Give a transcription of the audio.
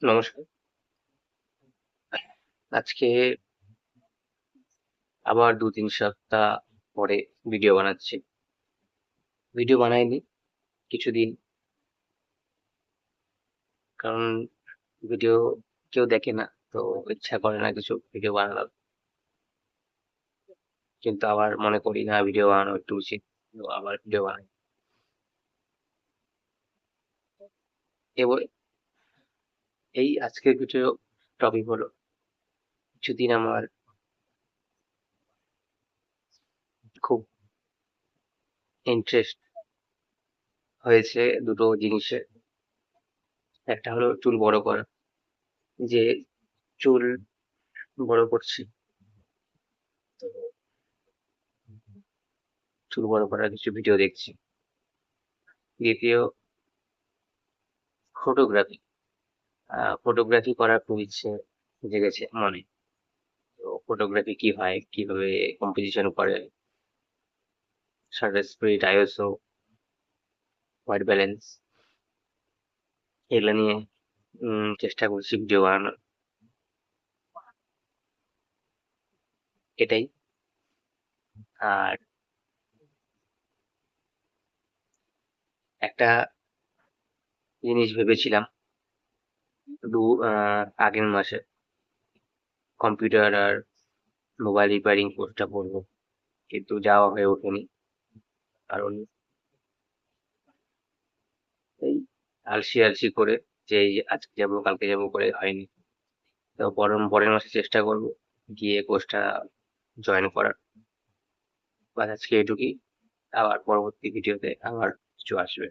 নমস্কার। আজকে আবার ২-৩ সপ্তাহ পরে ভিডিও বানাচ্ছি। ভিডিও বানাইনি কিছুদিন, কারণ ভিডিও কেউ দেখে না, তো ইচ্ছা করে না কিছু ভিডিও বানানোর। কিন্তু আবার মনে করি না, ভিডিও বানানো একটু উচিত, তো আবার ভিডিও বানাই। এবার এই আজকের ভিডিও টপিক হলো, কিছুদিন আমার খুব ইন্টারেস্ট হয়েছে দুটো জিনিসে। একটা হলো চুল বড় করা, যে চুল বড় করছি, তো চুল বড় করার কিছু ভিডিও দেখছি। দ্বিতীয়, ফটোগ্রাফি। ফটোগ্রাফি করার খুব ইচ্ছে জেগেছে মনে। তো ফটোগ্রাফি কি হয়, কিভাবে কম্পোজিশন করে, shutter speed, ISO, white balance, এগুলো নিয়ে চেষ্টা করছি ভিডিও বানানোর। এটাই। আর একটা জিনিস ভেবেছিলাম আগের মাসে, কম্পিউটার আর মোবাইল রিপেয়ারিং কোর্সটা করবো, কিন্তু যাওয়া হয়ে ওঠেনি। কারণ এই আলসি আলসি করে, যে এই আজকে যাবো কালকে যাবো করে হয়নি। তো পরের মাসে চেষ্টা করবো গিয়ে কোর্সটা জয়েন করার। বাস আজকে এটুকুই। আবার পরবর্তী ভিডিওতে আবার কিছু আসবে।